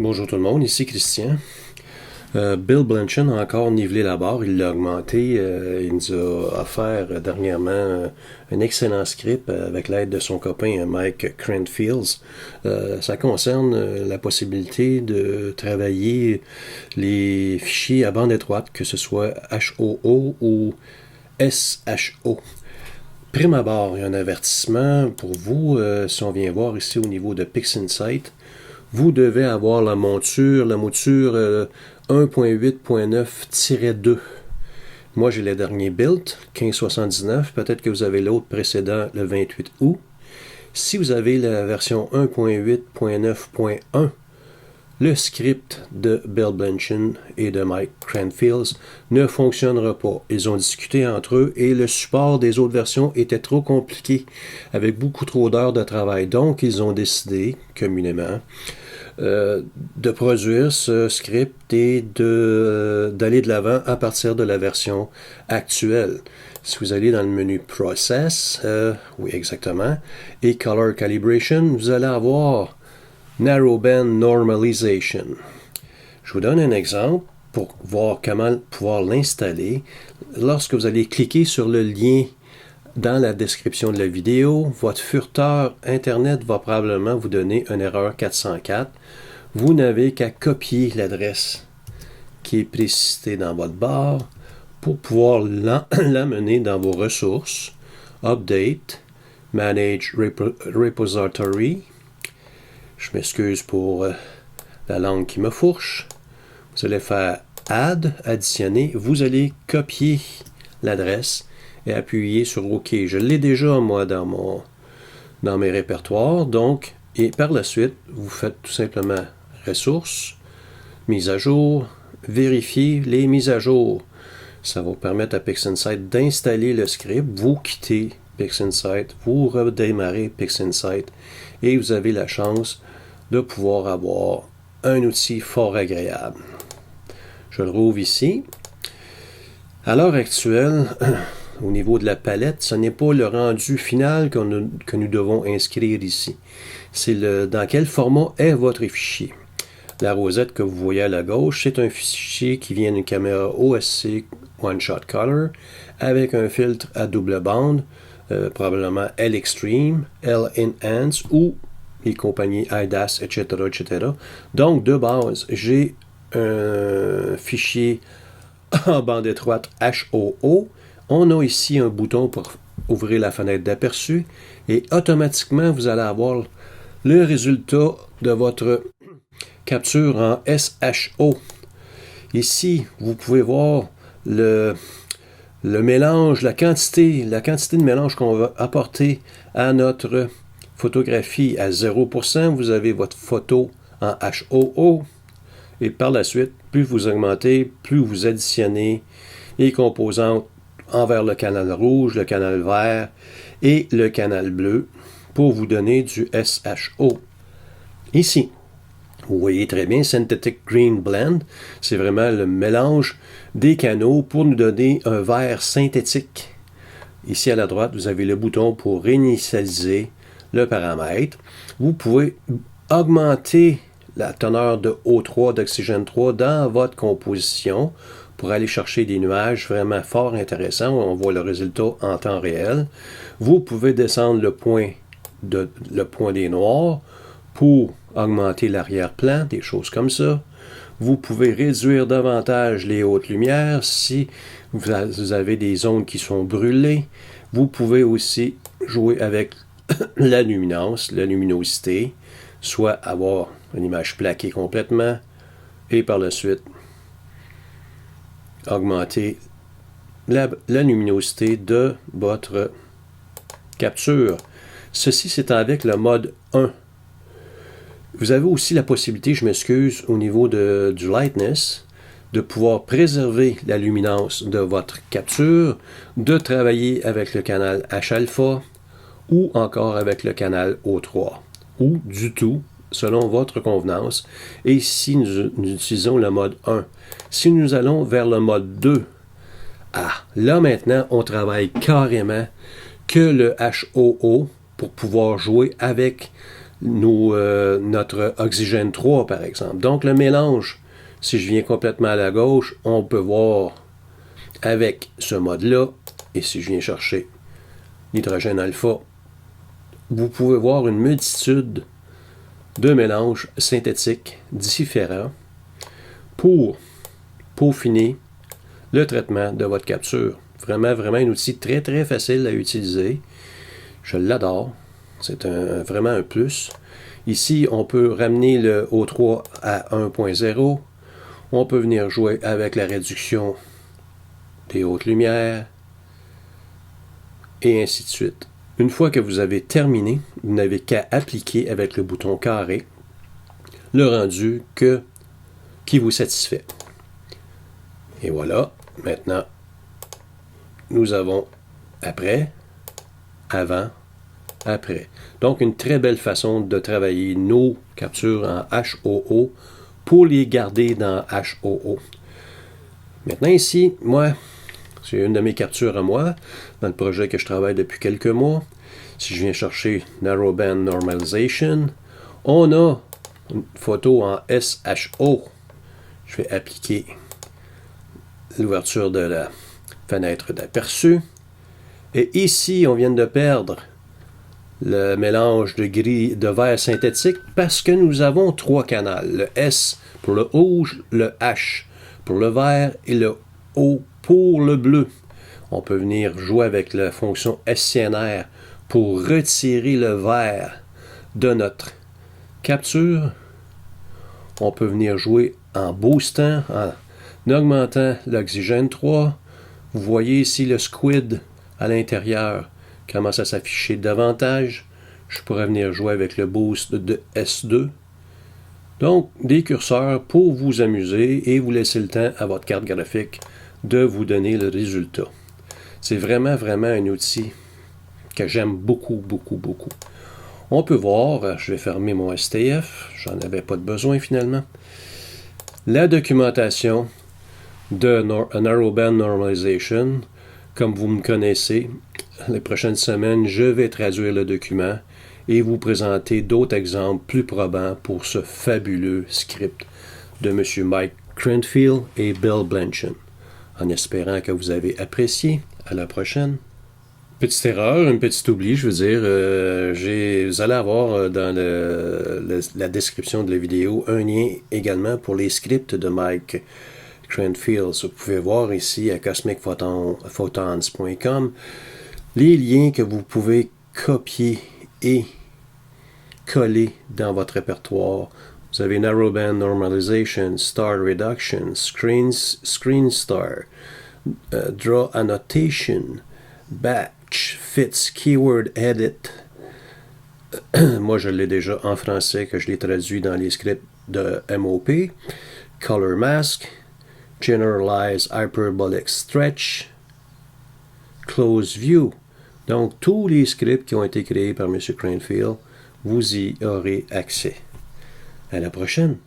Bonjour tout le monde, ici Christian. Bill Blanchen a encore nivelé la barre, il l'a augmenté. Il nous a offert dernièrement un excellent script avec l'aide de son copain Mike Cranfields. Ça concerne la possibilité de travailler les fichiers à bande étroite, que ce soit HOO ou SHO. Prime abord, il y a un avertissement pour vous. Si on vient voir ici au niveau de PixInsight, vous devez avoir la mouture 1.8.9-2. Moi, j'ai le dernier build, 1579. Peut-être que vous avez l'autre précédent, le 28 août. Si vous avez la version 1.8.9.1, le script de Bill Blanchen et de Mike Cranfields ne fonctionnera pas. Ils ont discuté entre eux et le support des autres versions était trop compliqué, avec beaucoup trop d'heures de travail. Donc, ils ont décidé, communément, de produire ce script et d'aller de l'avant à partir de la version actuelle. Si vous allez dans le menu Process, oui exactement, et Color Calibration, vous allez avoir Narrowband Normalization. Je vous donne un exemple pour voir comment pouvoir l'installer. Lorsque vous allez cliquer sur le lien dans la description de la vidéo, votre furteur Internet va probablement vous donner une erreur 404. Vous n'avez qu'à copier l'adresse qui est précitée dans votre barre pour pouvoir l'amener dans vos ressources, Update, Manage Repository. Je m'excuse pour la langue qui me fourche. Vous allez faire Add, additionner. Vous allez copier l'adresse et appuyer sur OK. Je l'ai déjà, moi, dans mes répertoires. Donc, et par la suite, vous faites tout simplement Ressources, Mise à jour, vérifier les mises à jour. Ça va vous permettre à PixInsight d'installer le script. Vous quittez PixInsight, vous redémarrez PixInsight et vous avez la chance de pouvoir avoir un outil fort agréable. Je le rouvre ici. À l'heure actuelle, au niveau de la palette, ce n'est pas le rendu final que nous devons inscrire ici. C'est dans quel format est votre fichier. La rosette que vous voyez à la gauche, c'est un fichier qui vient d'une caméra OSC One Shot Color avec un filtre à double bande, probablement L-Extreme, L-Enhance ou les compagnies IDAS, etc., etc. Donc, de base, j'ai un fichier en bande étroite HOO. On a ici un bouton pour ouvrir la fenêtre d'aperçu et automatiquement, vous allez avoir le résultat de votre capture en SHO. Ici, vous pouvez voir le mélange, la quantité de mélange qu'on va apporter à notre photographie à 0%. Vous avez votre photo en HOO. Et par la suite, plus vous augmentez, plus vous additionnez les composantes envers le canal rouge, le canal vert et le canal bleu pour vous donner du SHO. Ici, vous voyez très bien Synthetic Green Blend, c'est vraiment le mélange des canaux pour nous donner un vert synthétique. Ici à la droite, vous avez le bouton pour réinitialiser le paramètre. Vous pouvez augmenter la teneur de O3, d'oxygène 3 dans votre composition pour aller chercher des nuages vraiment fort intéressants. On voit le résultat en temps réel. Vous pouvez descendre le point des noirs pour augmenter l'arrière-plan, des choses comme ça. Vous pouvez réduire davantage les hautes lumières si vous avez des zones qui sont brûlées. Vous pouvez aussi jouer avec la luminance, la luminosité, soit avoir une image plaquée complètement et par la suite augmenter la luminosité de votre capture. Ceci, c'est avec le mode 1. Vous avez aussi la possibilité, je m'excuse, au niveau du lightness, de pouvoir préserver la luminance de votre capture, de travailler avec le canal H-alpha ou encore avec le canal O3, ou du tout, selon votre convenance. Et ici, nous utilisons le mode 1. Si nous allons vers le mode 2, là maintenant, on travaille carrément que le HOO pour pouvoir jouer avec notre oxygène 3, par exemple. Donc, le mélange, si je viens complètement à la gauche, on peut voir avec ce mode-là, et si je viens chercher l'hydrogène alpha, vous pouvez voir une multitude de mélanges synthétiques différents pour peaufiner le traitement de votre capture. Vraiment un outil très, très facile à utiliser. Je l'adore. C'est vraiment un plus. Ici, on peut ramener le O3 à 1.0. On peut venir jouer avec la réduction des hautes lumières et ainsi de suite. Une fois que vous avez terminé, vous n'avez qu'à appliquer avec le bouton carré le rendu qui vous satisfait. Et voilà, maintenant, nous avons après, avant, après. Donc, une très belle façon de travailler nos captures en HOO pour les garder dans HOO. Maintenant ici, moi, c'est une de mes captures à moi, dans le projet que je travaille depuis quelques mois. Si je viens chercher Narrowband Normalization, on a une photo en SHO. Je vais appliquer l'ouverture de la fenêtre d'aperçu. Et ici, on vient de perdre le mélange de vert synthétique parce que nous avons 3 canaux. Le S pour le rouge, le H pour le vert et le O pour le bleu. On peut venir jouer avec la fonction SCNR pour retirer le vert de notre capture. On peut venir jouer en boostant, en augmentant l'oxygène 3. Vous voyez ici le squid à l'intérieur commence à s'afficher davantage. Je pourrais venir jouer avec le boost de S2. Donc, des curseurs pour vous amuser et vous laisser le temps à votre carte graphique de vous donner le résultat. C'est vraiment un outil que j'aime beaucoup. On peut voir, je vais fermer mon STF, j'en avais pas de besoin finalement, la documentation de Narrowband Normalization. Comme vous me connaissez, les prochaines semaines, je vais traduire le document et vous présenter d'autres exemples plus probants pour ce fabuleux script de M. Mike Cranfield et Bill Blanchard. En espérant que vous avez apprécié. À la prochaine. Petite erreur, un petit oubli, je veux dire, vous allez avoir dans la description de la vidéo un lien également pour les scripts de Mike Cranfield. Vous pouvez voir ici à cosmicphotons.com les liens que vous pouvez copier et coller dans votre répertoire. Vous avez Narrowband Normalization, Star Reduction, Screen Star, Draw Annotation, Batch, Fits, Keyword Edit. Moi, je l'ai déjà en français, que je l'ai traduit dans les scripts de MOP. Color Mask, Generalize Hyperbolic Stretch, Close View. Donc, tous les scripts qui ont été créés par M. Cranfield, vous y aurez accès. À la prochaine!